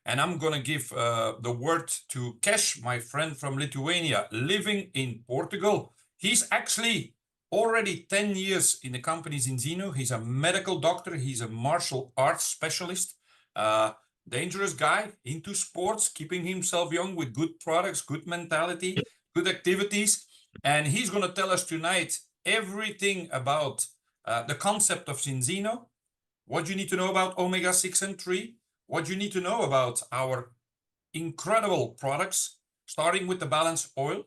And I'm going to give the word to Kesh, my friend from Lithuania, living in Portugal. He's actually already 10 years in the company Zinzino. He's a medical doctor. He's a martial arts specialist. Dangerous guy, into sports, keeping himself young with good products, good mentality, good activities. And he's going to tell us tonight everything about the concept of Zinzino, what you need to know about omega-6 and 3, what you need to know about our incredible products, starting with the balanced oil.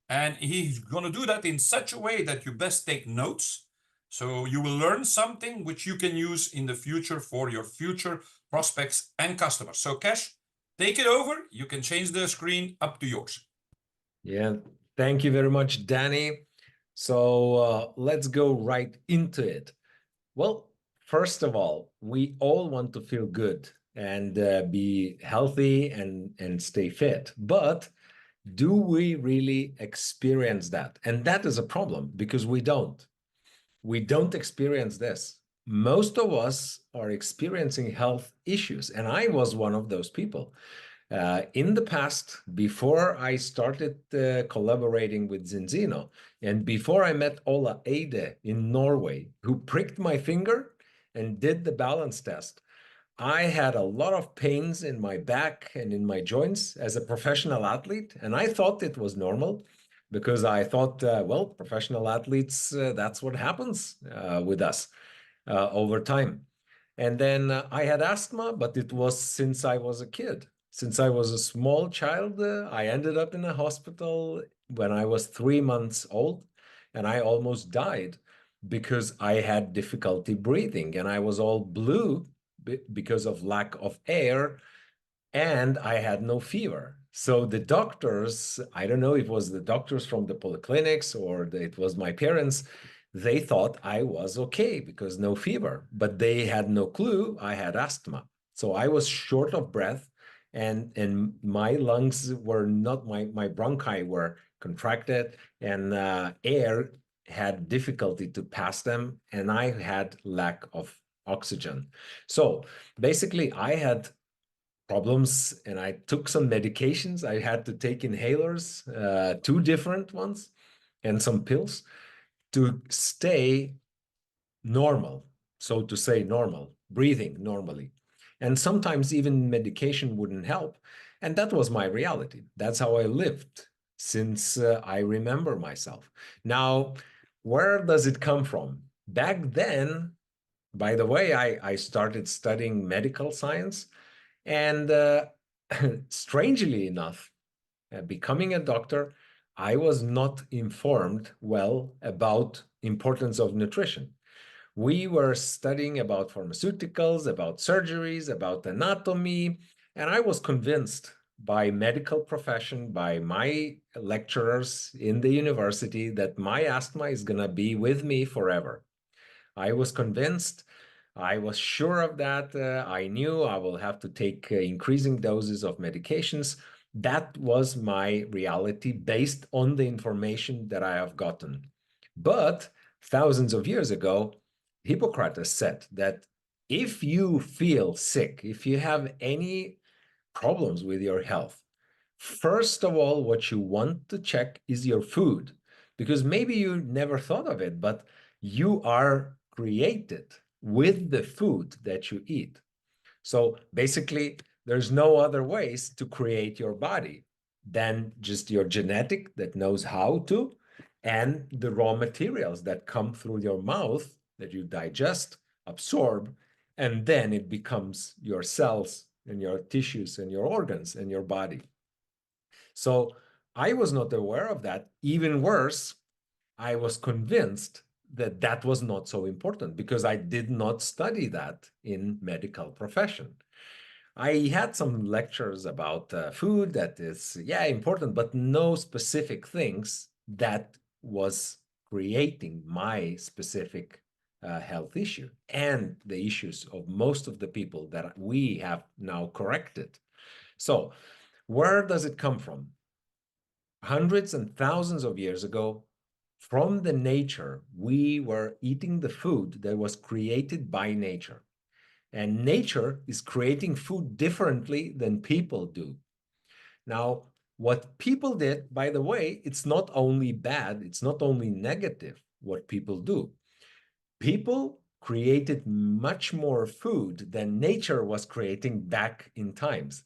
And he's going to do that in such a way that you best take notes. So you will learn something which you can use in the future for your future prospects and customers. So Kesh, take it over. You can change the screen, up to yours. Yeah, thank you very much, Danny. So let's go right into it. Well, first of all, we all want to feel good and be healthy and stay fit. But do we really experience that? And that is a problem because we don't. We don't experience this. Most of us are experiencing health issues, and I was one of those people. In the past, before I started collaborating with Zinzino, and before I met Ola Eide in Norway, who pricked my finger and did the balance test, I had a lot of pains in my back and in my joints as a professional athlete, and I thought it was normal because I thought, well, professional athletes, that's what happens with us over time. And then I had asthma, but it was since I was a kid. Since I was a small child, I ended up in a hospital when I was 3 months old, and I almost died because I had difficulty breathing, and I was all blue because of lack of air, and I had no fever. So the doctors, I don't know if it was the doctors from the polyclinics or it was my parents, they thought I was okay because no fever, but they had no clue I had asthma. So I was short of breath, and my lungs were not, my bronchi were contracted, and air had difficulty to pass them, and I had lack of oxygen. So basically I had problems, and I took some medications. I had to take inhalers, two different ones, and some pills to stay normal, so to say normal, breathing normally. And sometimes even medication wouldn't help. And that was my reality. That's how I lived since I remember myself. Now, where does it come from? Back then, by the way, I started studying medical science. And strangely enough, becoming a doctor, I was not informed well about importance of nutrition. We were studying about pharmaceuticals, about surgeries, about anatomy, and I was convinced by medical profession, by my lecturers in the university, that my asthma is going to be with me forever. I was convinced. I was sure of that. I knew I will have to take increasing doses of medications. That was my reality based on the information that I have gotten. But thousands of years ago, Hippocrates said that if you feel sick, if you have any problems with your health, first of all, what you want to check is your food, because maybe you never thought of it, but you are created with the food that you eat. So basically, there's no other ways to create your body than just your genetic that knows how to, and the raw materials that come through your mouth that you digest, absorb, and then it becomes your cells and your tissues and your organs and your body. So I was not aware of that. Even worse, I was convinced that that was not so important because I did not study that in medical profession. I had some lectures about food that is, yeah, important, but no specific things that was creating my specific health issue and the issues of most of the people that we have now corrected. So where does it come from? Hundreds and thousands of years ago, from the nature, we were eating the food that was created by nature. And nature is creating food differently than people do. Now, what people did, by the way, it's not only bad, it's not only negative what people do. People created much more food than nature was creating back in times.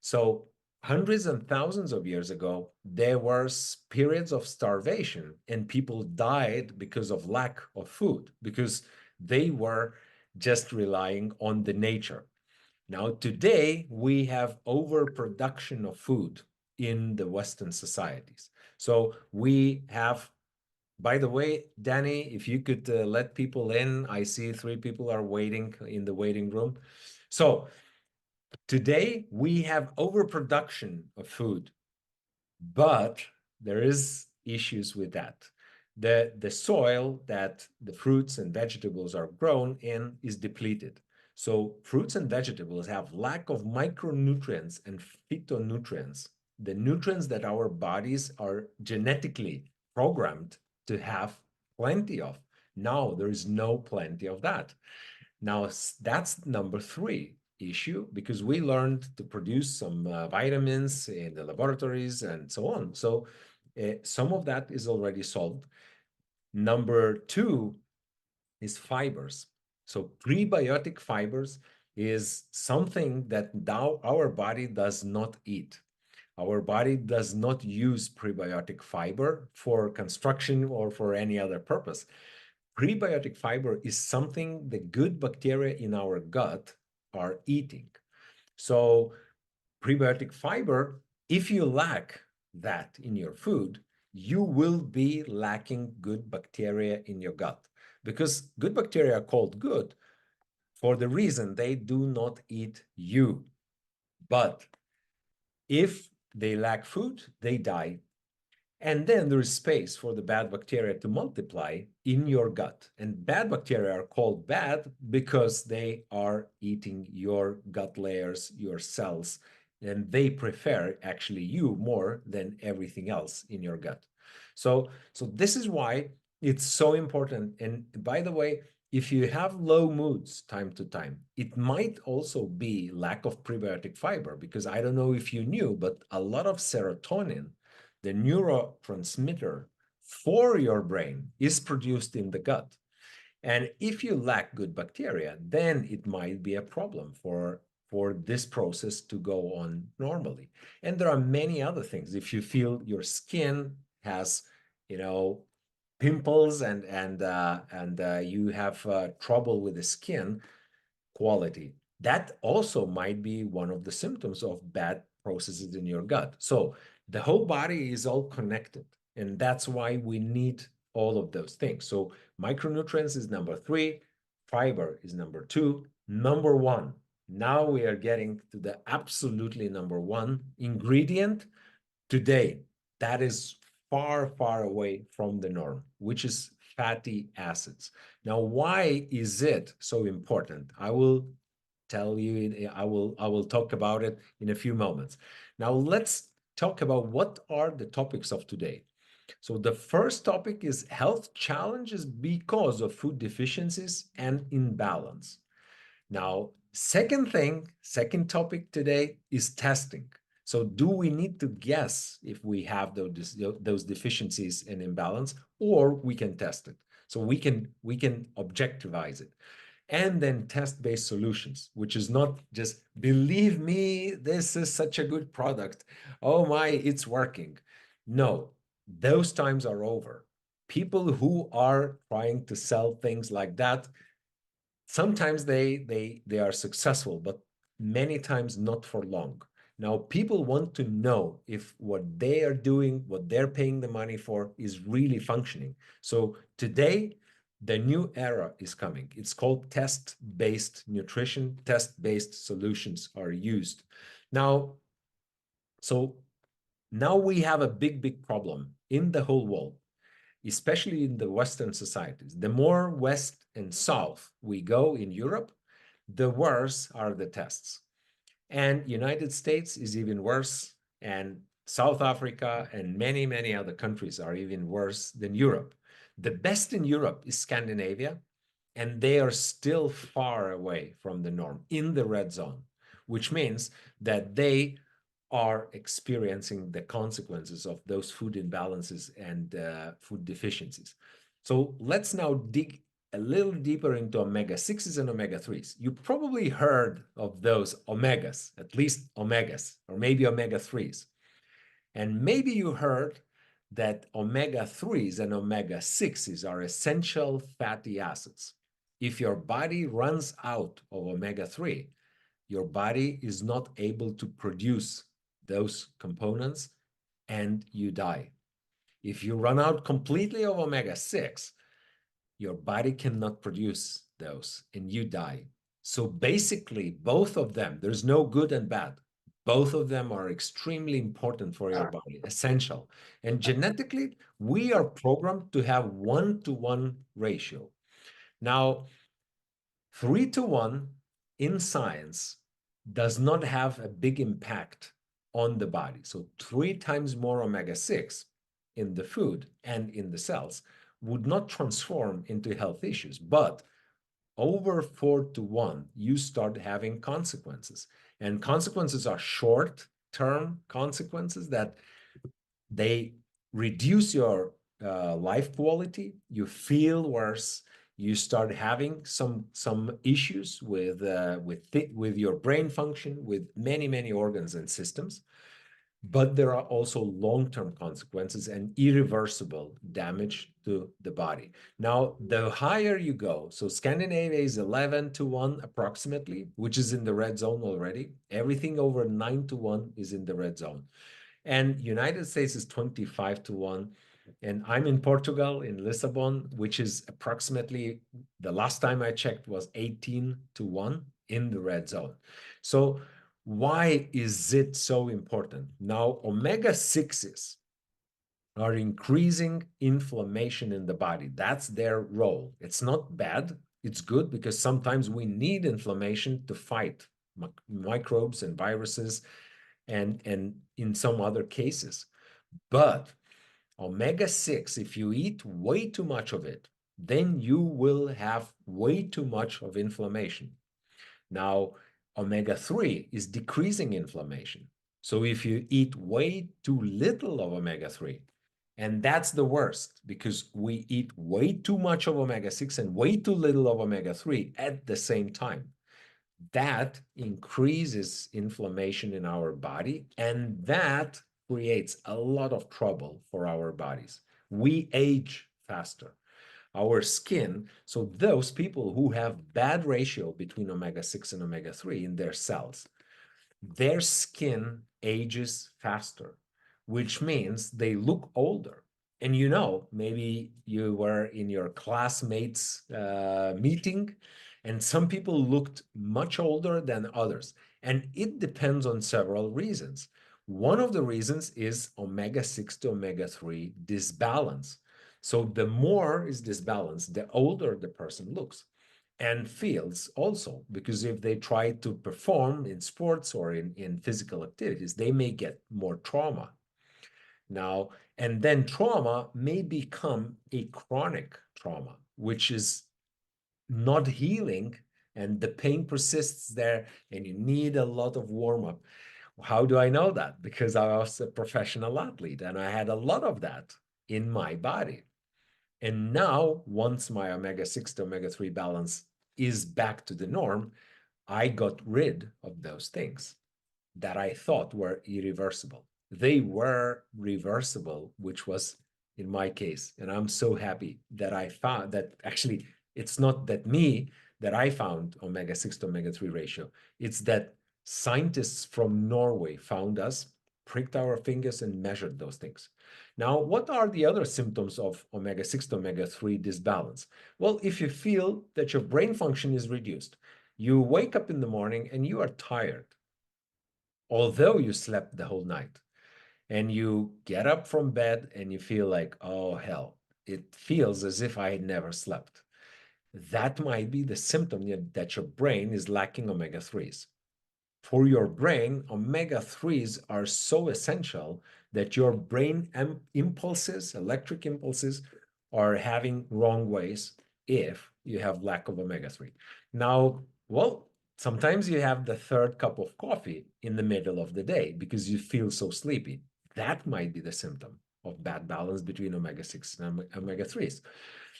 So hundreds and thousands of years ago, there were periods of starvation and people died because of lack of food, because they were just relying on the nature. Now, today, we have overproduction of food in the Western societies. So we have, by the way, Danny, if you could let people in, I see 3 people are waiting in the waiting room. So today, we have overproduction of food, but there is issues with that. The soil that the fruits and vegetables are grown in is depleted. So fruits and vegetables have lack of micronutrients and phytonutrients, the nutrients that our bodies are genetically programmed to have plenty of. Now there is no plenty of that. Now that's number 3 issue, because we learned to produce some vitamins in the laboratories and so on. So some of that is already solved. Number 2 is fibers. So prebiotic fibers is something that now our body does not eat. Our body does not use prebiotic fiber for construction or for any other purpose. Prebiotic fiber is something the good bacteria in our gut are eating. So prebiotic fiber, if you lack that in your food, you will be lacking good bacteria in your gut, because good bacteria are called good for the reason they do not eat you. But if they lack food, they die. And then there is space for the bad bacteria to multiply in your gut. And bad bacteria are called bad because they are eating your gut layers, your cells, and they prefer actually you more than everything else in your gut. So this is why it's so important. And by the way, if you have low moods time to time, it might also be lack of prebiotic fiber, because I don't know if you knew, but a lot of serotonin, the neurotransmitter for your brain, is produced in the gut. And if you lack good bacteria, then it might be a problem for this process to go on normally. And there are many other things. If you feel your skin has, pimples and you have trouble with the skin quality, that also might be one of the symptoms of bad processes in your gut. So the whole body is all connected, and that's why we need all of those things. So micronutrients is number 3, fiber is number 2, number 1. Now we are getting to the absolutely number 1 ingredient today that is far, far away from the norm, which is fatty acids. Now, why is it so important? I will tell you, I will talk about it in a few moments. Now, let's talk about what are the topics of today. So the first topic is health challenges because of food deficiencies and imbalance. Now, second topic today is testing. So do we need to guess if we have those deficiencies and imbalance, or we can test it? So we can objectivize it. And then test-based solutions, which is not just, believe me, this is such a good product. Oh my, it's working. No, those times are over. People who are trying to sell things like that, sometimes they are successful, but many times not for long. Now people want to know if what they are doing, what they're paying the money for, is really functioning. So today the new era is coming. It's called test-based nutrition. Test-based solutions are used now. So now we have a big problem in the whole world, especially in the Western societies. The more west and south we go in Europe, the worse are the tests. And United States is even worse, and South Africa and many, many other countries are even worse than Europe. The best in Europe is Scandinavia, and they are still far away from the norm in the red zone, which means that they are experiencing the consequences of those food imbalances and food deficiencies. So let's now dig a little deeper into omega 6s and omega 3s. You probably heard of those omegas, at least omegas, or maybe omega 3s. And maybe you heard that omega 3s and omega 6s are essential fatty acids. If your body runs out of omega 3, your body is not able to produce those components and you die. If you run out completely of omega 6, your body cannot produce those and you die. So basically, both of them, there's no good and bad. Both of them are extremely important for your body, essential. And genetically, we are programmed to have 1-to-1 ratio. Now, 3-to-1 in science does not have a big impact on the body. So 3 times more omega-6 in the food and in the cells would not transform into health issues. But over 4-to-1, you start having consequences. And consequences are short-term consequences that they reduce your life quality. You feel worse. You start having some issues with your brain function, with many organs and systems. But there are also long-term consequences and irreversible damage to the body. Now, the higher you go, so Scandinavia is 11-to-1 approximately, which is in the red zone already. Everything over 9-to-1 is in the red zone. And United States is 25-to-1. And I'm in Portugal, in Lisbon, which is approximately, the last time I checked was 18-to-1 in the red zone. So why is it so important? Now, omega 6s are increasing inflammation in the body. That's their role. It's not bad. It's good because sometimes we need inflammation to fight microbes and viruses and in some other cases. But omega 6, if you eat way too much of it, then you will have way too much of inflammation. Now, omega 3 is decreasing inflammation. So if you eat way too little of omega 3, and that's the worst because we eat way too much of omega 6 and way too little of omega 3 at the same time. That increases inflammation in our body, and that creates a lot of trouble for our bodies. We age faster. Our skin, so those people who have bad ratio between omega 6 and omega 3 in their cells, their skin ages faster, which means they look older. And you know, maybe you were in your classmates' meeting, and some people looked much older than others. And it depends on several reasons. One of the reasons is omega 6 to omega 3 disbalance. So the more is disbalance, the older the person looks and feels also, because if they try to perform in sports or in physical activities, they may get more trauma. Now, and then trauma may become a chronic trauma, which is not healing, and the pain persists there, and you need a lot of warm up. How do I know that? Because I was a professional athlete and I had a lot of that in my body. And now, once my omega 6 to omega 3 balance is back to the norm, I got rid of those things that I thought were irreversible. They were reversible, which was in my case. And I'm so happy that I found that actually it's not that I found omega 6 to omega 3 ratio. It's that scientists from Norway found us, pricked our fingers, and measured those things. Now, what are the other symptoms of omega 6 to omega 3 disbalance? Well, if you feel that your brain function is reduced, you wake up in the morning and you are tired, although you slept the whole night, and you get up from bed and you feel like, oh, hell, it feels as if I had never slept. That might be the symptom that your brain is lacking omega 3s. For your brain, omega 3s are so essential that your brain impulses, electric impulses, are having wrong ways if you have lack of omega-3. Now, well, sometimes you have the third cup of coffee in the middle of the day because you feel so sleepy. That might be the symptom of bad balance between omega-6 and omega-3s.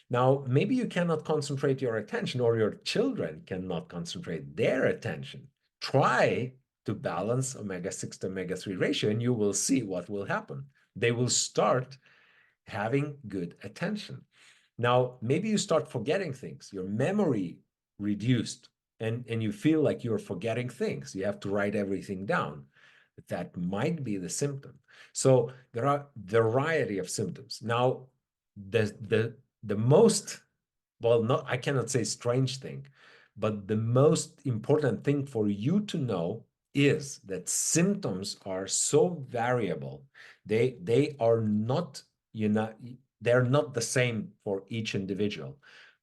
Now, maybe you cannot concentrate your attention, or your children cannot concentrate their attention. Try to balance omega-6 to omega-3 ratio, and you will see what will happen. They will start having good attention. Now, maybe you start forgetting things, your memory reduced, and you feel like you're forgetting things. You have to write everything down. That might be the symptom. So there are a variety of symptoms. Now, the most, well, not, I cannot say strange thing, but the most important thing for you to know is that symptoms are so variable. They are not, they're not the same for each individual.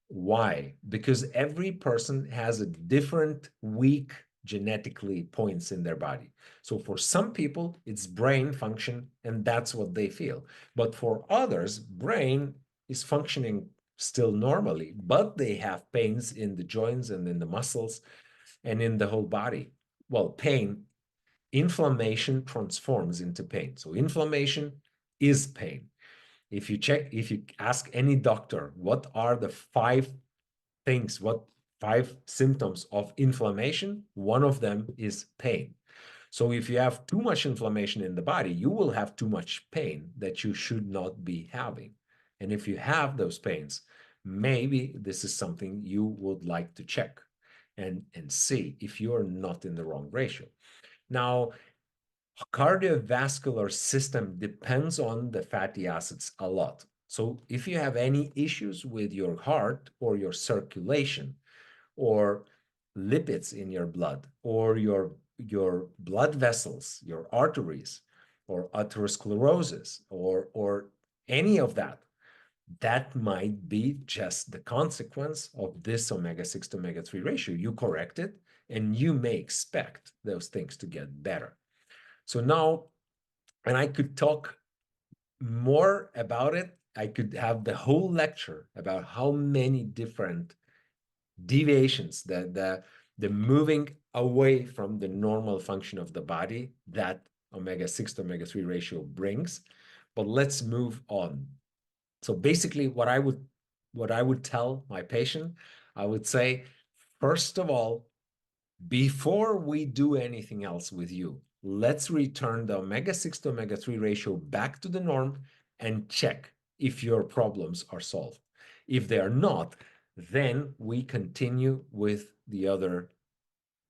Why? Because every person has a different weak genetically points in their body. So for some people, it's brain function, and that's what they feel. But for others, brain is functioning still normally, but they have pains in the joints and in the muscles and in the whole body. Well, pain, inflammation transforms into pain. So inflammation is pain. If you ask any doctor, what are the what 5 symptoms of inflammation? One of them is pain. So if you have too much inflammation in the body, you will have too much pain that you should not be having. And if you have those pains, maybe this is something you would like to check and see if you're not in the wrong ratio. Now, cardiovascular system depends on the fatty acids a lot. So if you have any issues with your heart or your circulation or lipids in your blood or your blood vessels, your arteries, or atherosclerosis, or any of that, that might be just the consequence of this omega-6 to omega-3 ratio. You correct it, and you may expect those things to get better. So now, and I could talk more about it. I could have the whole lecture about how many different deviations, the moving away from the normal function of the body that omega-6 to omega-3 ratio brings. But let's move on. So basically, what I would tell my patient, I would say, first of all, before we do anything else with you, let's return the omega-6 to omega-3 ratio back to the norm and check if your problems are solved. If they are not, then we continue with the other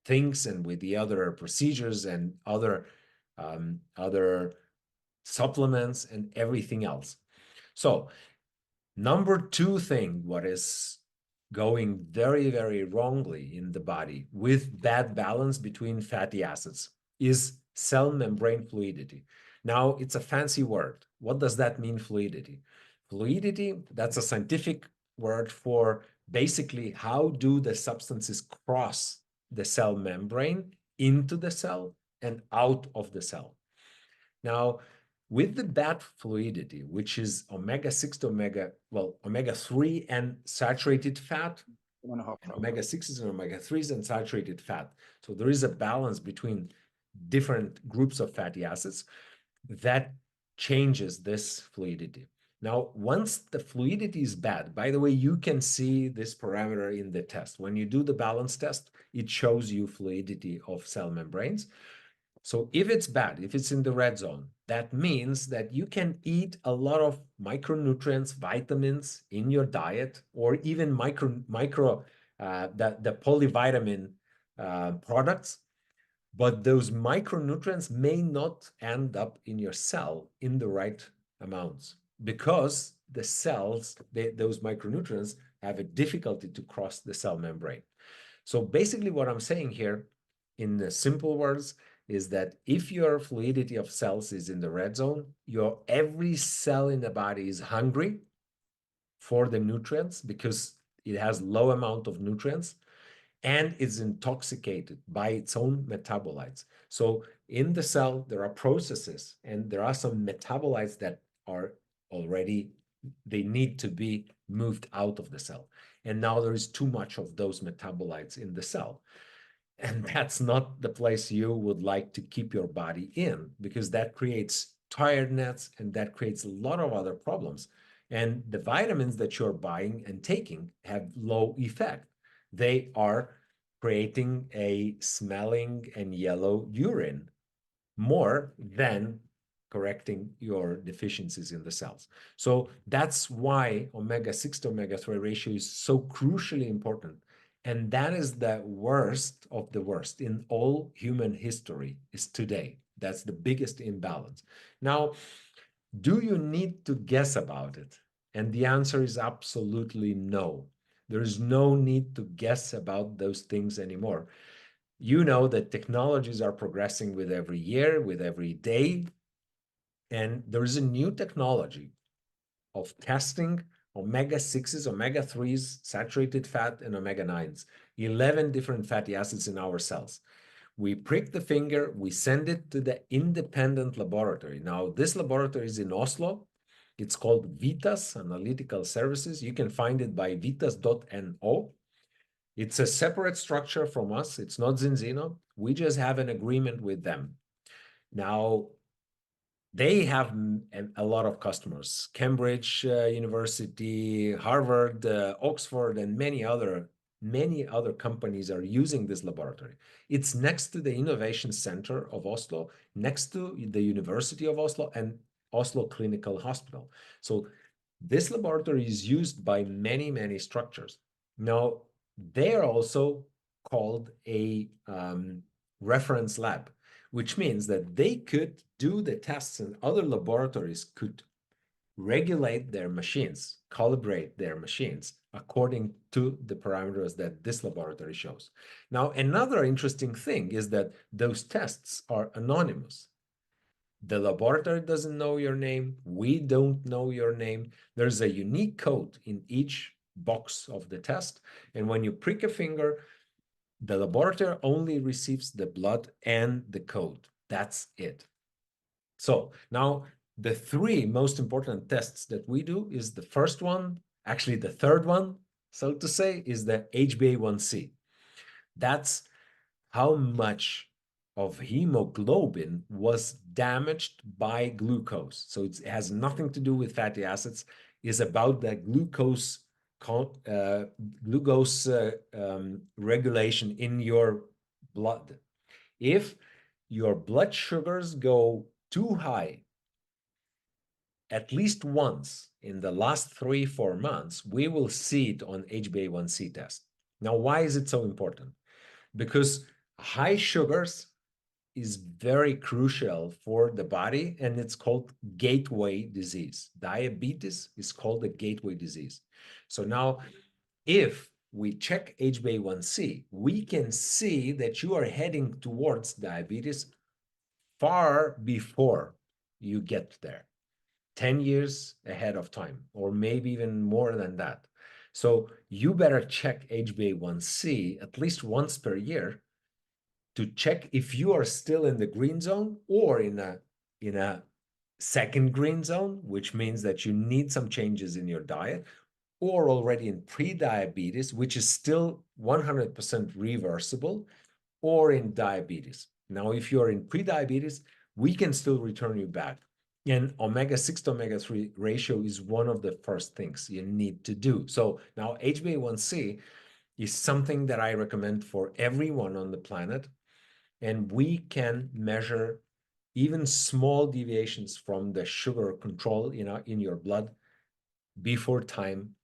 things and with the other procedures and other supplements and everything else. So number 2 thing, what is going very, very wrongly in the body with bad balance between fatty acids is cell membrane fluidity. Now, it's a fancy word. What does that mean, fluidity? Fluidity, that's a scientific word for basically how do the substances cross the cell membrane into the cell and out of the cell. Now, with the bad fluidity, which is omega-6 to omega-3 and saturated fat, omega-6s and omega-3s and saturated fat. So there is a balance between different groups of fatty acids that changes this fluidity. Now, once the fluidity is bad, by the way, you can see this parameter in the test. When you do the balance test, it shows you fluidity of cell membranes. So if it's bad, if it's in the red zone, that means that you can eat a lot of micronutrients, vitamins in your diet, or even the polyvitamin products, but those micronutrients may not end up in your cell in the right amounts because the cells, those micronutrients have a difficulty to cross the cell membrane. So basically what I'm saying here in the simple words is that if your fluidity of cells is in the red zone, your every cell in the body is hungry for the nutrients because it has low amount of nutrients and is intoxicated by its own metabolites. So in the cell, there are processes and there are some metabolites that are already, they need to be moved out of the cell. And now there is too much of those metabolites in the cell. And that's not the place you would like to keep your body in, because that creates tiredness and that creates a lot of other problems. And the vitamins that you're buying and taking have low effect. They are creating a smelling and yellow urine more than correcting your deficiencies in the cells. So that's why omega-6 to omega-3 ratio is so crucially important. And that is the worst of the worst in all human history is today. That's the biggest imbalance. Now, do you need to guess about it? And the answer is absolutely no. There is no need to guess about those things anymore. You know that technologies are progressing with every year, with every day. And there is a new technology of testing omega-6s, omega-3s, saturated fat, and omega-9s, 11 different fatty acids in our cells. We prick the finger, we send it to the independent laboratory. Now, this laboratory is in Oslo. It's called Vitas Analytical Services. You can find it by vitas.no. It's a separate structure from us. It's not Zinzino. We just have an agreement with them. Now, they have a lot of customers. Cambridge University, Harvard, Oxford, and many other companies are using this laboratory. It's next to the Innovation Center of Oslo, next to the University of Oslo and Oslo Clinical Hospital. So this laboratory is used by many, many structures. Now, they are also called a reference lab, which means that they could do the tests and other laboratories could regulate their machines, calibrate their machines according to the parameters that this laboratory shows. Now, another interesting thing is that those tests are anonymous. The laboratory doesn't know your name. We don't know your name. There's a unique code in each box of the test. And when you prick a finger, the laboratory only receives the blood and the code. That's it. So now the three most important tests that we do is the first one, actually the third one, so to say, is the HbA1c. That's how much of hemoglobin was damaged by glucose. So it has nothing to do with fatty acids. It's about the glucose regulation in your blood. If your blood sugars go too high at least once in the last 3-4 months, we will see it on HbA1c test. Now, why is it so important? Because high sugars is very crucial for the body, and it's called gateway disease. Diabetes is called a gateway disease. So now, if we check HbA1c, we can see that you are heading towards diabetes far before you get there, 10 years ahead of time, or maybe even more than that. So you better check HbA1c at least once per year to check if you are still in the green zone or in a second green zone, which means that you need some changes in your diet, or already in pre-diabetes, which is still 100% reversible, or in diabetes. Now, if you're in pre-diabetes, we can still return you back. And omega-6 to omega-3 ratio is one of the first things you need to do. So now HbA1c is something that I recommend for everyone on the planet. And we can measure even small deviations from the sugar control in your blood before time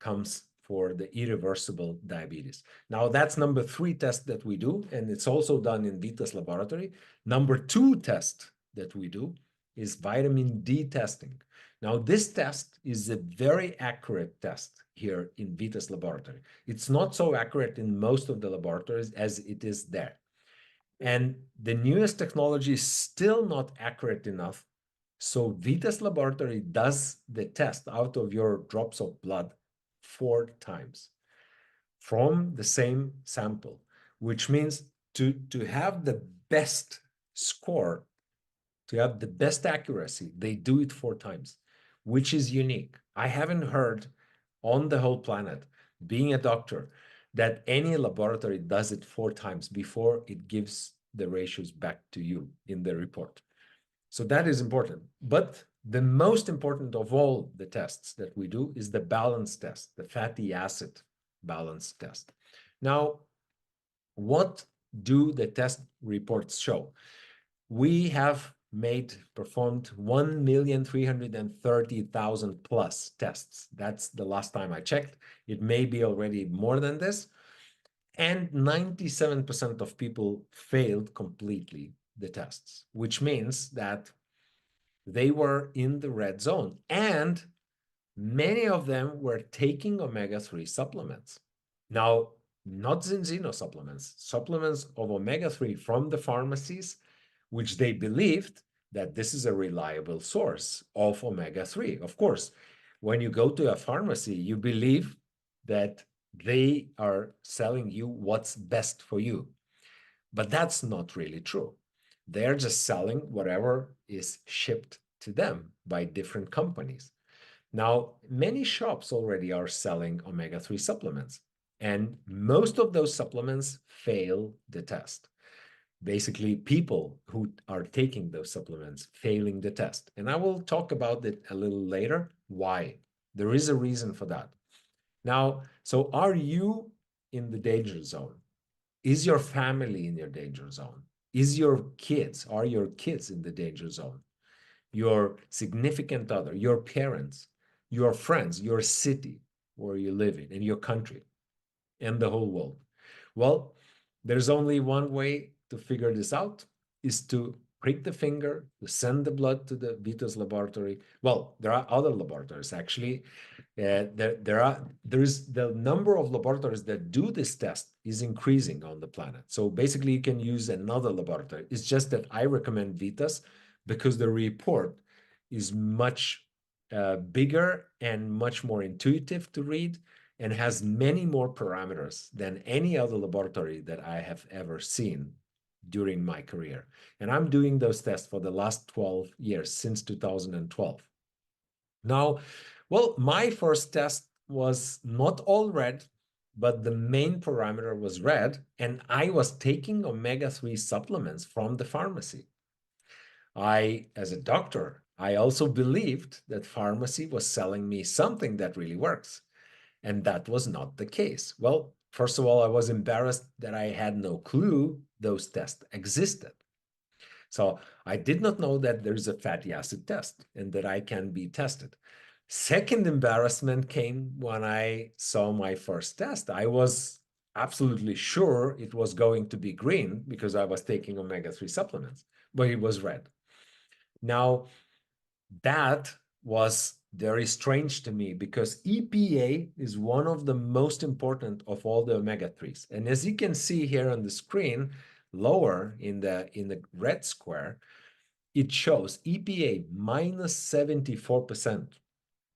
comes for the irreversible diabetes. Now, that's number 3 test that we do, and it's also done in Vitas laboratory. Number 2 test that we do is vitamin D testing. Now, this test is a very accurate test here in Vitas laboratory. It's not so accurate in most of the laboratories as it is there. And the newest technology is still not accurate enough. So Vitas laboratory does the test out of your drops of blood 4 times from the same sample, which means to have the best score, to have the best accuracy, they do it 4 times, which is unique. I haven't heard on the whole planet, being a doctor, that any laboratory does it 4 times before it gives the ratios back to you in the report. So that is important. But the most important of all the tests that we do is the balance test, the fatty acid balance test. Now, what do the test reports show? We have performed 1,330,000 plus tests. That's the last time I checked. It may be already more than this. And 97% of people failed completely the tests, which means that they were in the red zone. And many of them were taking omega-3 supplements. Now, not Zinzino supplements, supplements of omega-3 from the pharmacies, which they believed that this is a reliable source of omega-3. Of course, when you go to a pharmacy, you believe that they are selling you what's best for you. But that's not really true. They're just selling whatever is shipped to them by different companies. Now, many shops already are selling omega-3 supplements, and most of those supplements fail the test. Basically, people who are taking those supplements failing the test. And I will talk about it a little later, why. There is a reason for that. Now, so are you in the danger zone? Is your family in your danger zone? Are your kids in the danger zone? Your significant other, your parents, your friends, your city where you live in your country, and the whole world? Well, there's only one way to figure this out, is to prick the finger, to send the blood to the Vito's laboratory. Well, there are other laboratories actually. There's the number of laboratories that do this test is increasing on the planet. So basically, you can use another laboratory. It's just that I recommend Vitas because the report is much bigger and much more intuitive to read, and has many more parameters than any other laboratory that I have ever seen during my career. And I'm doing those tests for the last 12 years, since 2012. Now, well, my first test was not all red, but the main parameter was red, and I was taking omega-3 supplements from the pharmacy. As a doctor, I also believed that pharmacy was selling me something that really works. And that was not the case. Well, first of all, I was embarrassed that I had no clue those tests existed. So I did not know that there's a fatty acid test and that I can be tested. Second embarrassment came when I saw my first test. I was absolutely sure it was going to be green because I was taking omega-3 supplements, but it was red. Now, that was very strange to me because EPA is one of the most important of all the omega-3s. And as you can see here on the screen, lower in the red square, it shows EPA minus 74%.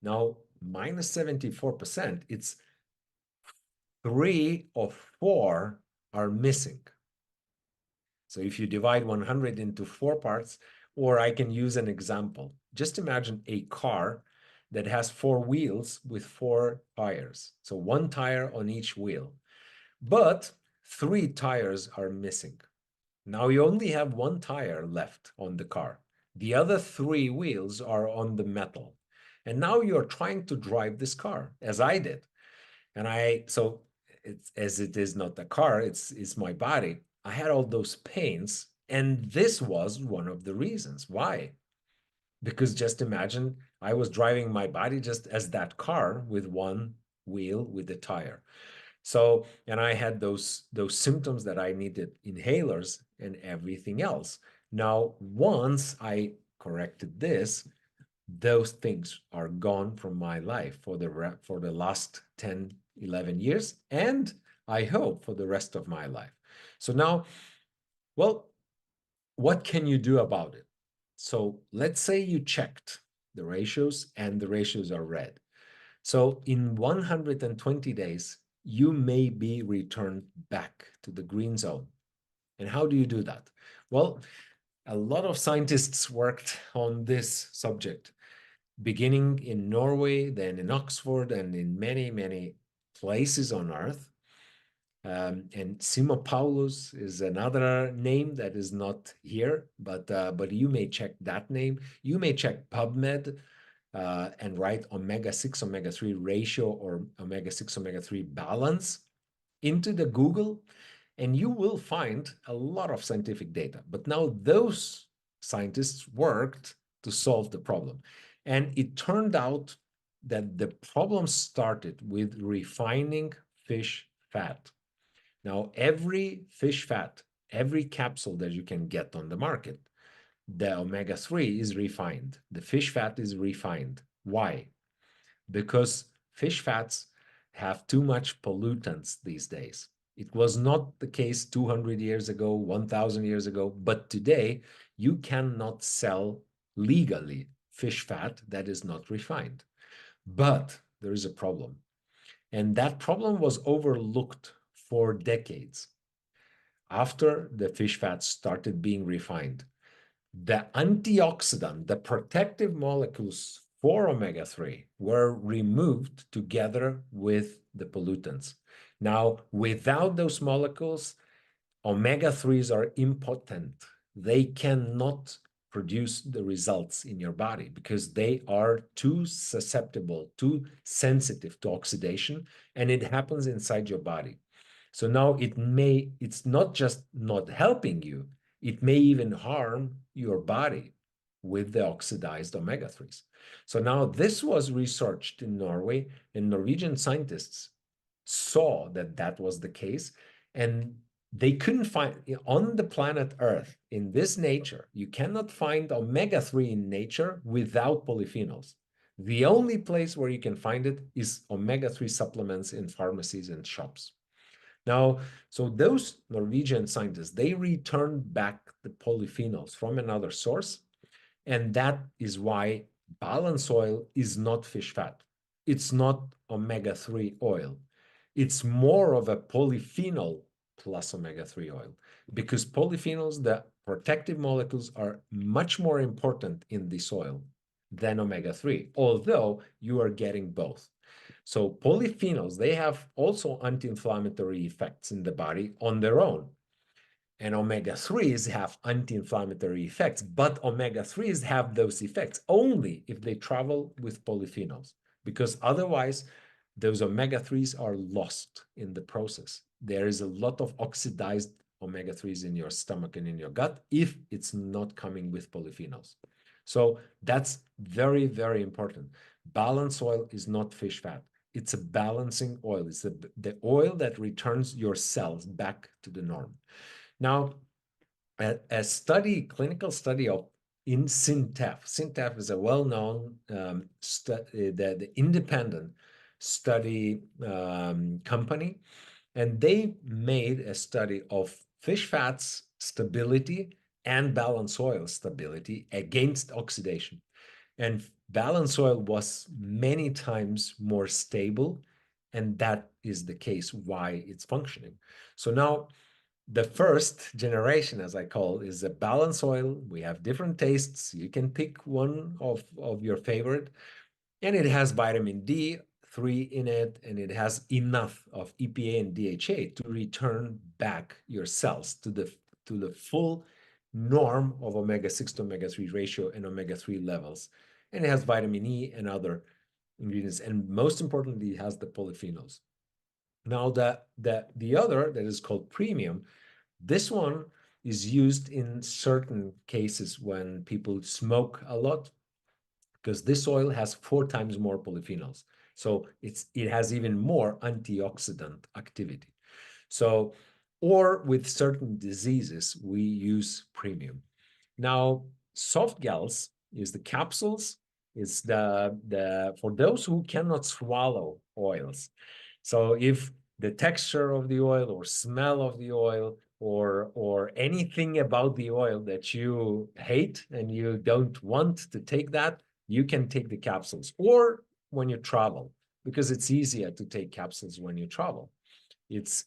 Now, minus 74%, it's 3 of 4 are missing. So if you divide 100 into 4 parts, or I can use an example. Just imagine a car that has 4 wheels with 4 tires. So 1 tire on each wheel, but 3 tires are missing. Now you only have 1 tire left on the car. The other 3 wheels are on the metal. And now you're trying to drive this car, as I did. So as it is not the car, it's my body. I had all those pains, and this was one of the reasons. Why? Because just imagine I was driving my body just as that car with 1 wheel with the tire. So, and I had those symptoms that I needed inhalers and everything else. Now, once I corrected this, those things are gone from my life for the last 10, 11 years, and I hope for the rest of my life. So now, well, what can you do about it? So let's say you checked the ratios and the ratios are red. So in 120 days, you may be returned back to the green zone. And how do you do that? Well, a lot of scientists worked on this subject. beginning in Norway, then in Oxford, and in many, many places on Earth. And Simo Paulus is another name that is not here, but you may check that name. You may check PubMed and write omega-6, omega-3 ratio or omega-6, omega-3 balance into the Google, and you will find a lot of scientific data. But now those scientists worked to solve the problem. And it turned out that the problem started with refining fish fat. Now, every fish fat, every capsule that you can get on the market, the omega-3 is refined. The fish fat is refined. Why? Because fish fats have too much pollutants these days. It was not the case 200 years ago, 1,000 years ago, but today you cannot sell legally fish fat that is not refined. But there is a problem. And that problem was overlooked for decades. After the fish fats started being refined, the antioxidant, the protective molecules for omega-3 were removed together with the pollutants. Now, without those molecules, omega-3s are impotent. They cannot produce the results in your body because they are too susceptible, too sensitive to oxidation, and it happens inside your body. So now it's not just not helping you, it may even harm your body with the oxidized omega-3s. So now this was researched in Norway, and Norwegian scientists saw that that was the case, and they couldn't find on the planet Earth, in this nature, you cannot find omega-3 in nature without polyphenols. The only place where you can find it is omega-3 supplements in pharmacies and shops. Now, so those Norwegian scientists, they returned back the polyphenols from another source, and that is why balance oil is not fish fat. It's not omega-3 oil. It's more of a polyphenol plus omega-3 oil, because polyphenols, the protective molecules, are much more important in this oil than omega-3, although you are getting both. So polyphenols, they have also anti-inflammatory effects in the body on their own. And omega-3s have anti-inflammatory effects, but omega-3s have those effects only if they travel with polyphenols, because otherwise those omega-3s are lost in the process. There is a lot of oxidized omega-3s in your stomach and in your gut if it's not coming with polyphenols. So that's very, very important. Balance oil is not fish fat. It's a balancing oil. It's the oil that returns your cells back to the norm. Now, a study, clinical study of in SINTEF. SINTEF is a well-known the independent study company, and they made a study of fish fats stability and balance oil stability against oxidation. And balance oil was many times more stable, and that is the case why it's functioning. So now the first generation, as I call, is a balance oil. We have different tastes. You can pick one of your favorite, and it has vitamin D3 in it, and it has enough of EPA and DHA to return back your cells to the full norm of omega-6 to omega-3 ratio and omega-3 levels. And it has vitamin E and other ingredients, and most importantly, it has the polyphenols. Now, the other that is called premium, this one is used in certain cases when people smoke a lot, because this oil has 4 times more polyphenols. So it has even more antioxidant activity. So, or with certain diseases, we use premium. Now, soft gels is the capsules, is the for those who cannot swallow oils. So if the texture of the oil or smell of the oil or anything about the oil that you hate and you don't want to take that, you can take the capsules, or when you travel, because it's easier to take capsules when you travel.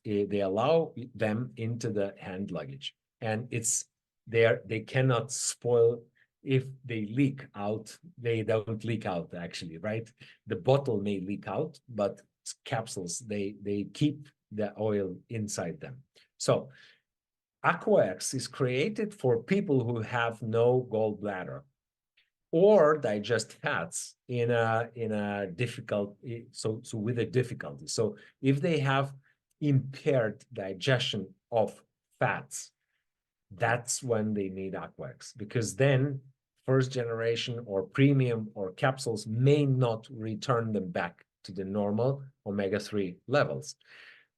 They allow them into the hand luggage, and they cannot spoil if they leak out, they don't leak out actually, right? The bottle may leak out, but capsules, they keep the oil inside them. So Aquax is created for people who have no gallbladder or digest fats in a difficult, so with a difficulty. So if they have impaired digestion of fats, that's when they need Aquex, because then first generation or premium or capsules may not return them back to the normal omega-3 levels.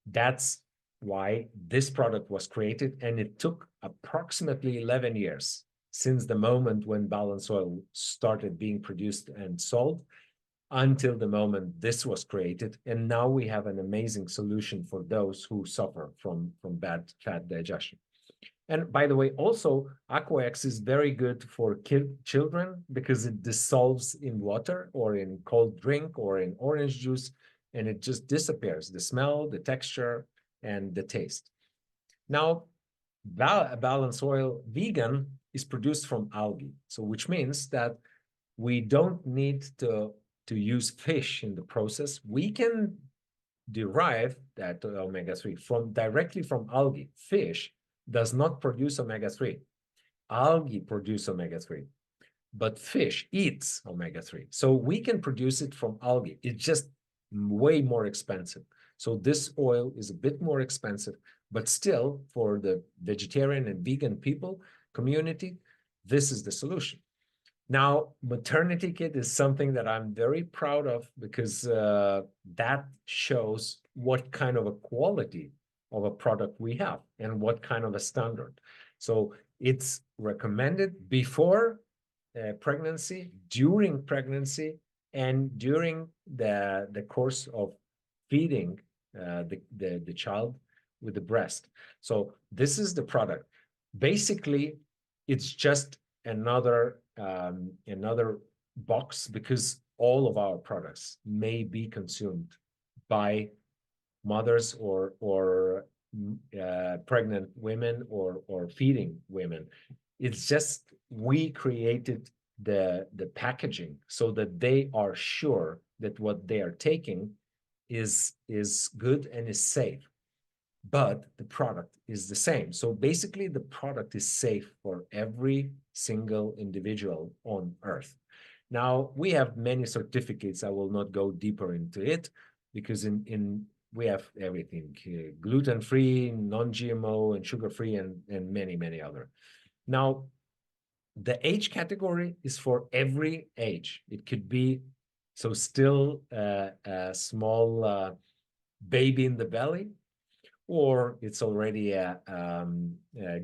That's why this product was created, and it took approximately 11 years since the moment when Balance Oil started being produced and sold until the moment this was created. And now we have an amazing solution for those who suffer from bad fat digestion. And by the way, also Aquax is very good for children because it dissolves in water or in cold drink or in orange juice, and it just disappears, the smell, the texture, and the taste. Now, Balance Oil Vegan is produced from algae, so which means that we don't need to use fish in the process. We can derive that omega-3 directly from algae. Fish does not produce omega-3. Algae produce omega-3, but fish eats omega-3. So we can produce it from algae. It's just way more expensive. So this oil is a bit more expensive, but still for the vegetarian and vegan people community, this is the solution. Now, maternity kit is something that I'm very proud of because that shows what kind of a quality of a product we have and what kind of a standard. So it's recommended before pregnancy, during pregnancy, and during the course of feeding the child with the breast. So this is the product. Basically, it's just another box because all of our products may be consumed by mothers or pregnant women or feeding women. It's just we created the packaging so that they are sure that what they are taking is good and is safe, but the product is the same. So basically, the product is safe for every single individual on Earth. Now, we have many certificates. I will not go deeper into it because we have everything, gluten-free, non-GMO, and sugar-free, and many, many other. Now, the age category is for every age. It could be so still a small baby in the belly, or it's already a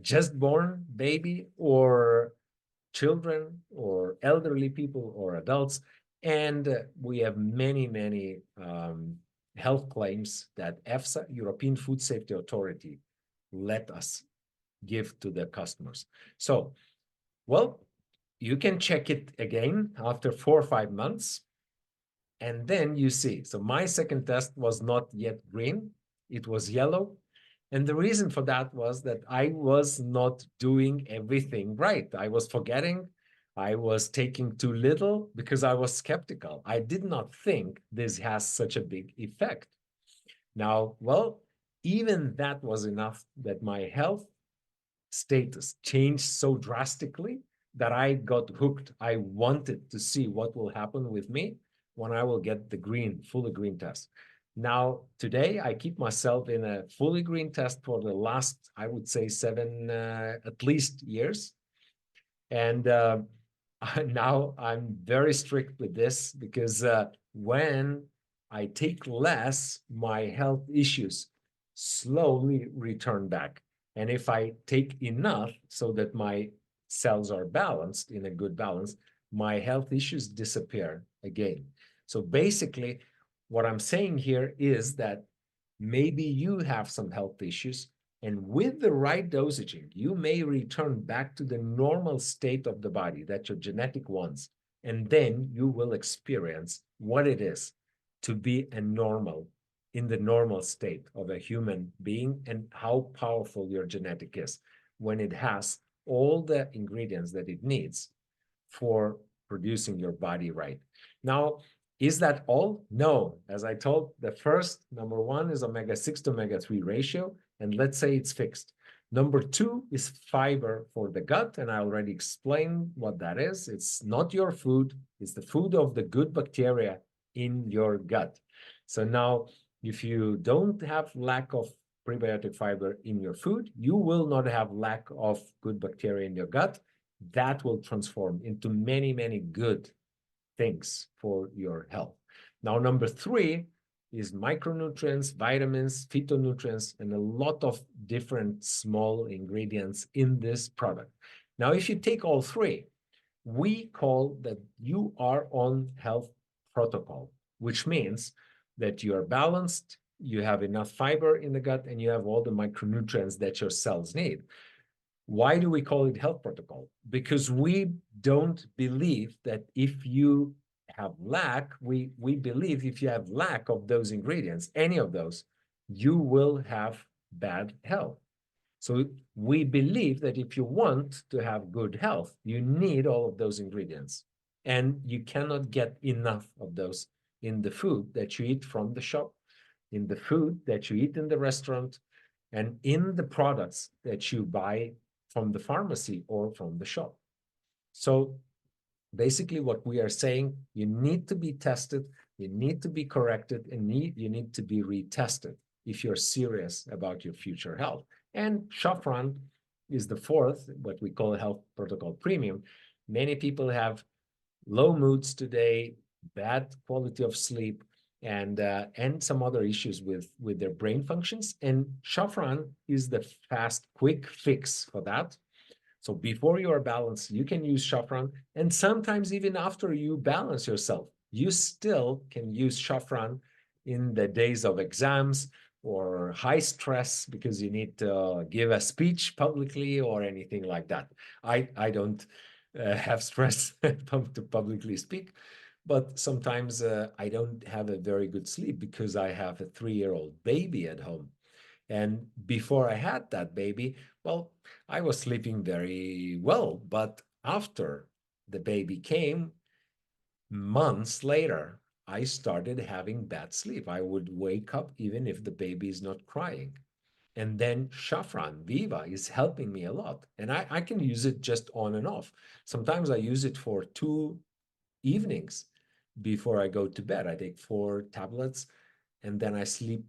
just born baby, or children, or elderly people, or adults. And we have many, many health claims that EFSA, European Food Safety Authority, let us give to the customers. So, well, you can check it again after 4 or 5 months, and then you see. So my second test was not yet green, it was yellow. And the reason for that was that I was not doing everything right. I was forgetting, I was taking too little because I was skeptical. I did not think this has such a big effect. Now, well, even that was enough that my health status changed so drastically that I got hooked. I wanted to see what will happen with me when I will get the green, fully green test. Now, today, I keep myself in a fully green test for the last, I would say, 7 at least years. And now I'm very strict with this because when I take less, my health issues slowly return back. And if I take enough so that my cells are balanced in a good balance, my health issues disappear again. So basically, what I'm saying here is that maybe you have some health issues, and with the right dosaging, you may return back to the normal state of the body that your genetic wants. And then you will experience what it is to be in the normal state of a human being, and how powerful your genetic is when it has all the ingredients that it needs for producing your body right. Now, is that all? No. As I told, the first, number one, is omega-6 to omega-3 ratio, and let's say it's fixed. Number two is fiber for the gut, and I already explained what that is. It's not your food, it's the food of the good bacteria in your gut. So now, if you don't have lack of prebiotic fiber in your food, you will not have lack of good bacteria in your gut. That will transform into many, many good things for your health. Now, number three is micronutrients, vitamins, phytonutrients, and a lot of different small ingredients in this product. Now, if you take all three, we call that you are on health protocol, which means that you are balanced, you have enough fiber in the gut, and you have all the micronutrients that your cells need. Why do we call it health protocol? Because we don't believe that if you have lack, we believe if you have lack of those ingredients, any of those, you will have bad health. So we believe that if you want to have good health, you need all of those ingredients. And you cannot get enough of those in the food that you eat from the shop, in the food that you eat in the restaurant, and in the products that you buy from the pharmacy or from the shop. So basically what we are saying, you need to be tested, you need to be corrected, and you need to be retested if you're serious about your future health. And Shafran is the fourth, what we call health protocol premium. Many people have low moods today, bad quality of sleep, and some other issues with their brain functions. And Shafran is the fast, quick fix for that. So before you are balanced, you can use Shafran, and sometimes even after you balance yourself, you still can use Shafran in the days of exams or high stress because you need to give a speech publicly or anything like that. I don't have stress to publicly speak, but sometimes I don't have a very good sleep because I have a 3-year-old baby at home. And before I had that baby, well, I was sleeping very well. But after the baby came, months later, I started having bad sleep. I would wake up even if the baby is not crying. And then Shafran Viva is helping me a lot. And I can use it just on and off. Sometimes I use it for 2 evenings before I go to bed. I take 4 tablets and then I sleep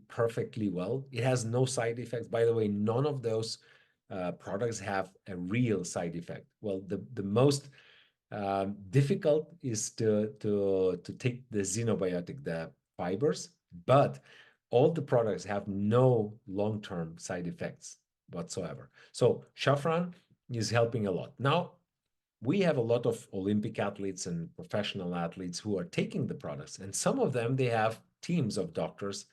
perfectly well. It has no side effects. By the way, none of those products have a real side effect. Well, the most difficult is to take the xenobiotic, the fibers, but all the products have no long-term side effects whatsoever. So Shafran is helping a lot. Now, we have a lot of Olympic athletes and professional athletes who are taking the products, and some of them, they have teams of doctors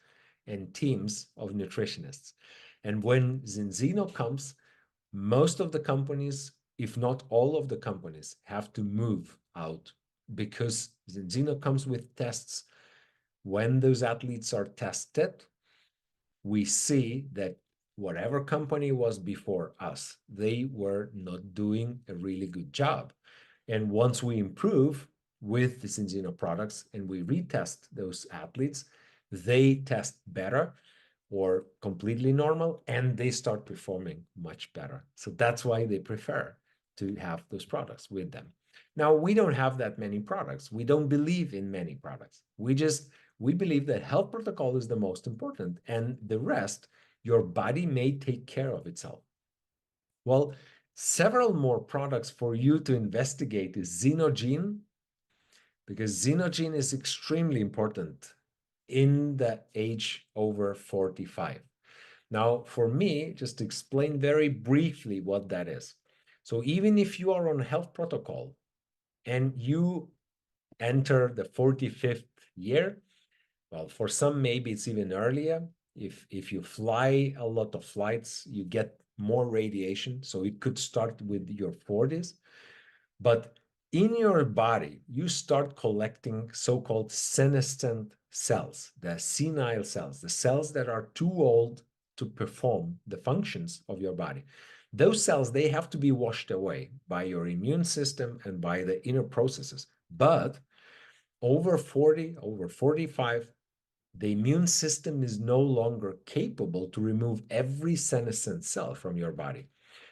and teams of nutritionists. And when Zinzino comes, most of the companies, if not all of the companies, have to move out because Zinzino comes with tests. When those athletes are tested, we see that whatever company was before us, they were not doing a really good job. And once we improve with the Zinzino products and we retest those athletes, they test better or completely normal, and they start performing much better. So that's why they prefer to have those products with them. Now, we don't have that many products. We don't believe in many products. We believe that health protocol is the most important, and the rest, your body may take care of itself. Well, several more products for you to investigate is Xenogene, because Xenogene is extremely important in the age over 45. Now, for me, just to explain very briefly what that is. So even if you are on health protocol and you enter the 45th year, well, for some, maybe it's even earlier. If you fly a lot of flights, you get more radiation. So it could start with your 40s. But in your body, you start collecting so-called senescent cells, the senile cells, the cells that are too old to perform the functions of your body. Those cells, they have to be washed away by your immune system and by the inner processes. But over 40, over 45, the immune system is no longer capable to remove every senescent cell from your body.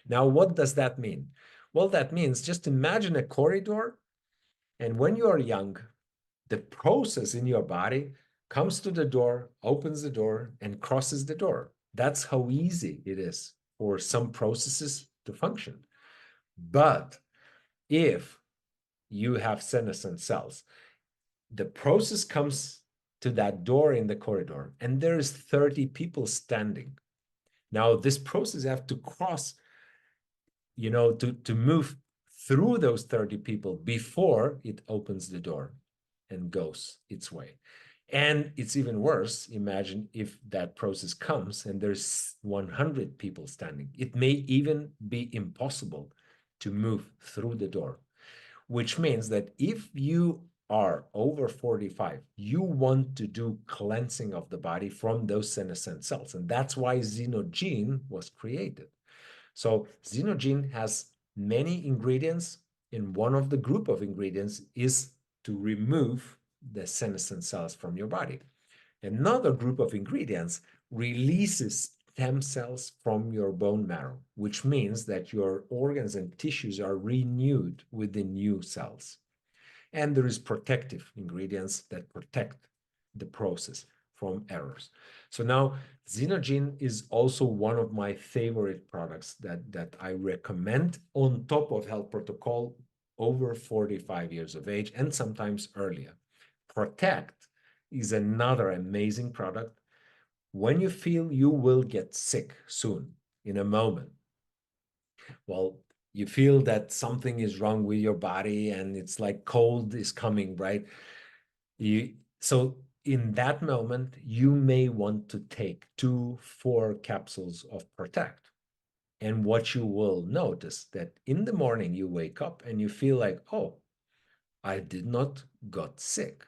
Now, what does that mean? Well, that means just imagine a corridor, and when you are young, the process in your body comes to the door, opens the door, and crosses the door. That's how easy it is for some processes to function. But if you have senescent cells, the process comes to that door in the corridor, and there is 30 people standing. Now, this process have to cross, to move through those 30 people before it opens the door and goes its way. And it's even worse. Imagine if that process comes and there's 100 people standing. It may even be impossible to move through the door, which means that if you are over 45, you want to do cleansing of the body from those senescent cells. And that's why Xenogene was created. So Xenogene has many ingredients, and one of the group of ingredients is to remove the senescent cells from your body. Another group of ingredients releases stem cells from your bone marrow, which means that your organs and tissues are renewed with the new cells. And there is protective ingredients that protect the process from errors. So now Xenogene is also one of my favorite products that I recommend on top of health protocol over 45 years of age and sometimes earlier. Protect is another amazing product. When you feel you will get sick soon, in a moment, well, you feel that something is wrong with your body and it's like cold is coming, right? So in that moment, you may want to take 2-4 capsules of Protect. And what you will notice that in the morning you wake up and you feel like, oh, I did not got sick.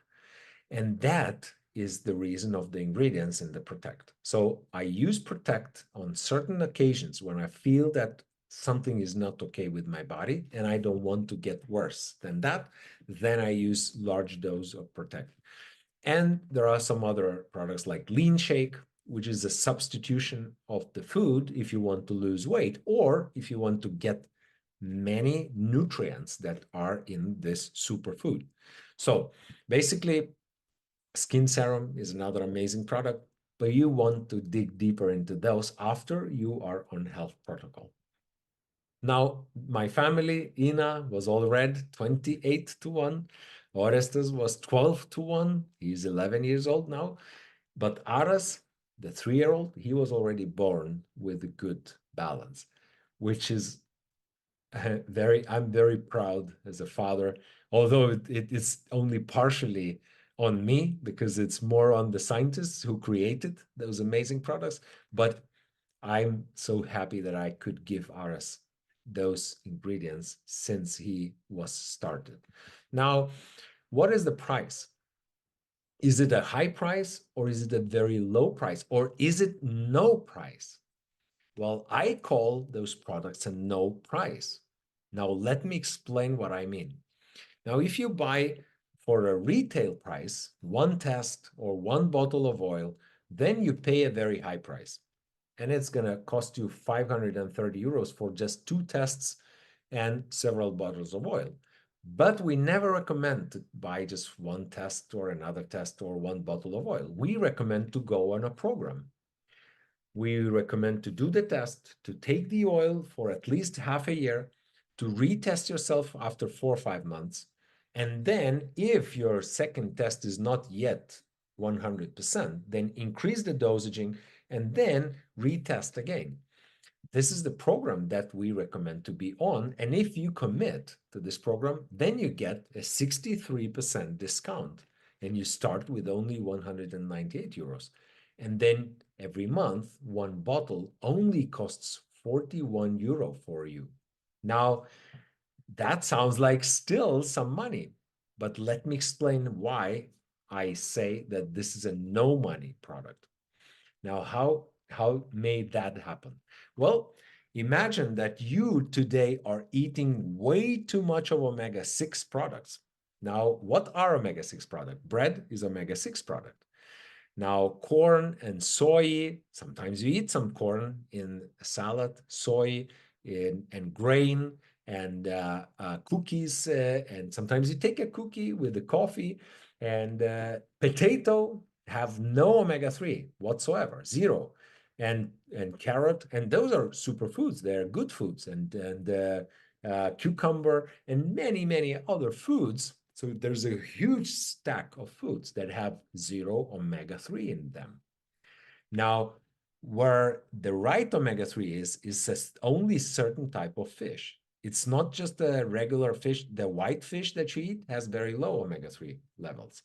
And that is the reason of the ingredients in the Protect. So I use Protect on certain occasions when I feel that something is not okay with my body and I don't want to get worse than that, then I use large dose of Protect. And there are some other products like Lean Shake, which is a substitution of the food if you want to lose weight or if you want to get many nutrients that are in this superfood. So basically, Skin Serum is another amazing product, but you want to dig deeper into those after you are on health protocol. Now, my family, Ina, was all red, 28-1. Orestes was 12-1. He's 11 years old now. But Aras, the 3-year-old, he was already born with a good balance, which is I'm very proud as a father, although it is only partially on me because it's more on the scientists who created those amazing products. But I'm so happy that I could give Aras those ingredients since he was started. Now, what is the price? Is it a high price or is it a very low price or is it no price? Well, I call those products a no price. Now, let me explain what I mean. Now, if you buy for a retail price, one test or one bottle of oil, then you pay a very high price. And it's going to cost you 530 euros for just 2 tests and several bottles of oil. But we never recommend to buy just one test or another test or one bottle of oil. We recommend to go on a program. We recommend to do the test, to take the oil for at least half a year, to retest yourself after 4 or 5 months. And then if your second test is not yet 100%, then increase the dosaging and then retest again. This is the program that we recommend to be on. And if you commit to this program, then you get a 63% discount and you start with only 198 euros. And then every month, one bottle only costs 41 euro for you. Now, that sounds like still some money, but let me explain why I say that this is a no money product. Now, how may that happen? Well, Imagine that you today are eating way too much of omega-6 products. Now, what are omega-6 products? Bread is omega-6 product. Now, corn and soy, sometimes you eat some corn in a salad, soy and grain and cookies, and sometimes you take a cookie with the coffee, and potato have no omega-3 whatsoever, zero. And carrot, and those are superfoods. They're good foods, and cucumber and many other foods. So there's a huge stack of foods that have zero omega-3 in them. Now, where the right omega-3 is only certain type of fish. It's not just the regular fish. The white fish that you eat has very low omega-3 levels.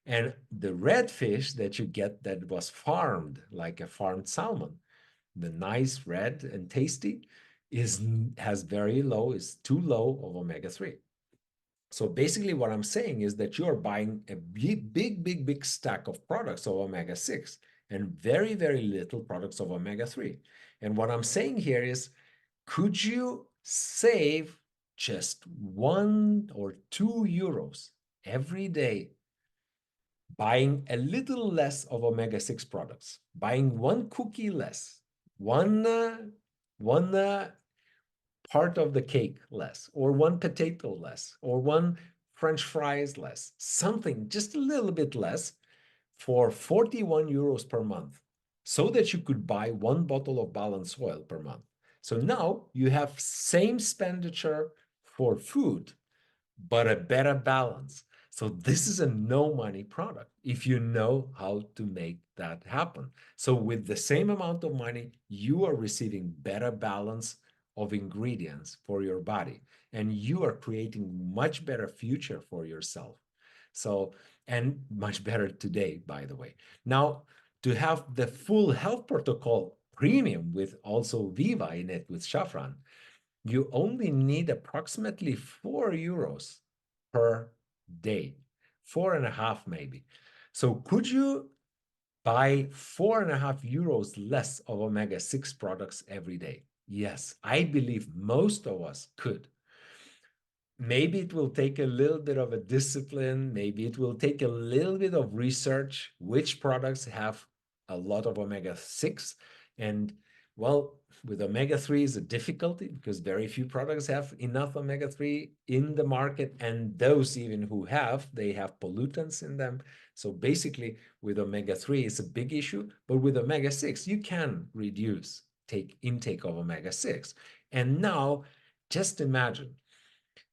And the red fish that you get that was farmed, like a farmed salmon, the nice red and tasty, has very low, is too low of omega-3. So basically what I'm saying is that you're buying a big stack of products of omega-6 and very little products of omega-3. And what I'm saying here is, could you save just 1 or 2 euros every day buying a little less of omega-6 products, buying one cookie less, one part of the cake less, or one potato less, or one French fries less, something just a little bit less for 41 euros per month, so that you could buy 1 bottle of balanced oil per month. So now you have same expenditure for food, but a better balance. So this is a no money product if you know how to make that happen. So with the same amount of money, you are receiving better balance of ingredients for your body, and you are creating much better future for yourself. So, and much better today, by the way. Now, to have the full health protocol premium with also Viva in it with saffron, you only need approximately 4 euros per day, 4.5 maybe. So could you buy 4.5 euros less of omega-6 products every day? Yes, I believe most of us could. Maybe it will take a little bit of a discipline. Maybe it will take a little bit of research, which products have a lot of omega-6. And well, with omega-3 is a difficulty because very few products have enough omega-3 in the market. And those even who have, they have pollutants in them. So basically with omega-3, it's a big issue. But with omega-6, you can reduce intake of omega-6. And now just imagine,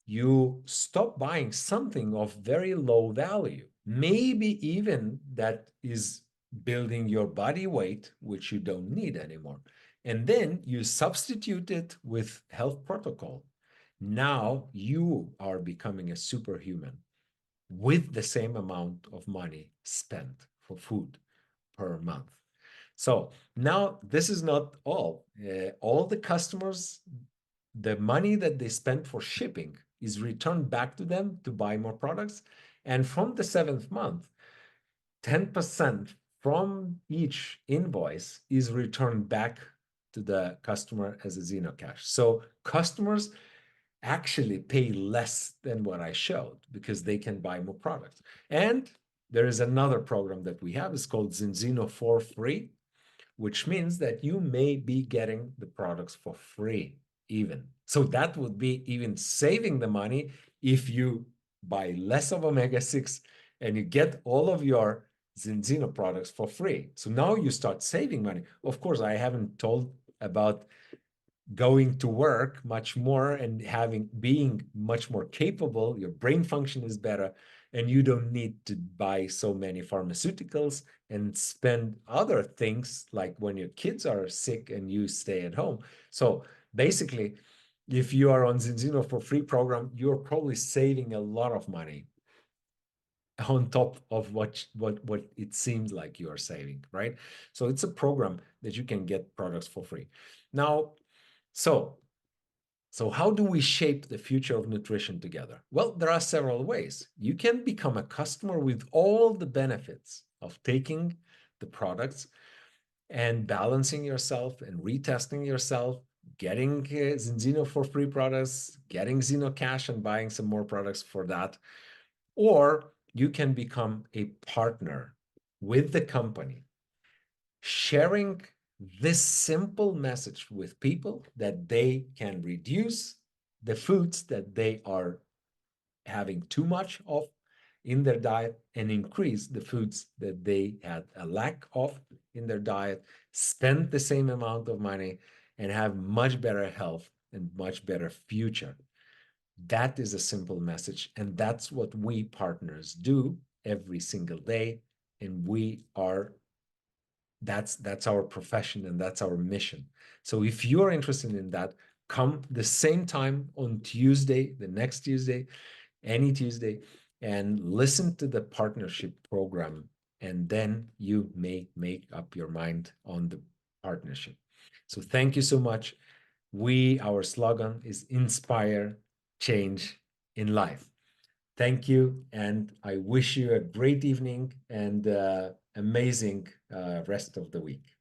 you stop buying something of very low value, maybe even that is building your body weight, which you don't need anymore. And then you substitute it with health protocol. Now you are becoming a superhuman with the same amount of money spent for food per month. So now this is not all. All the customers, the money that they spent for shipping is returned back to them to buy more products. And from the 7th month, 10% from each invoice is returned back to the customer as a Xenocash. So customers actually pay less than what I showed because they can buy more products. And there is another program that we have, it's called Zinzino for free, which means that you may be getting the products for free even. So that would be even saving the money if you buy less of omega-6 and you get all of your Zinzino products for free. So now you start saving money. Of course, I haven't told about going to work much more and being much more capable. Your brain function is better, and you don't need to buy so many pharmaceuticals and spend other things like when your kids are sick and you stay at home. So basically, if you are on Zinzino for free program, you're probably saving a lot of money on top of what it seems like you are saving, right? So it's a program that you can get products for free. Now, so how do we shape the future of nutrition together? Well, there are several ways. You can become a customer with all the benefits of taking the products and balancing yourself and retesting yourself getting Zinzino for free products, getting Zeno Cash and buying some more products for that. Or you can become a partner with the company, sharing this simple message with people that they can reduce the foods that they are having too much of in their diet and increase the foods that they had a lack of in their diet, spend the same amount of money, and have much better health and much better future. That is a simple message, and that's what we partners do every single day. And we are that's our profession and that's our mission. So if you're interested in that, come the same time on Tuesday, the next Tuesday, any Tuesday, and listen to the partnership program, and then you may make up your mind on the partnership. So thank you so much. Our slogan is inspire change in life. Thank you, and I wish you a great evening and amazing rest of the week.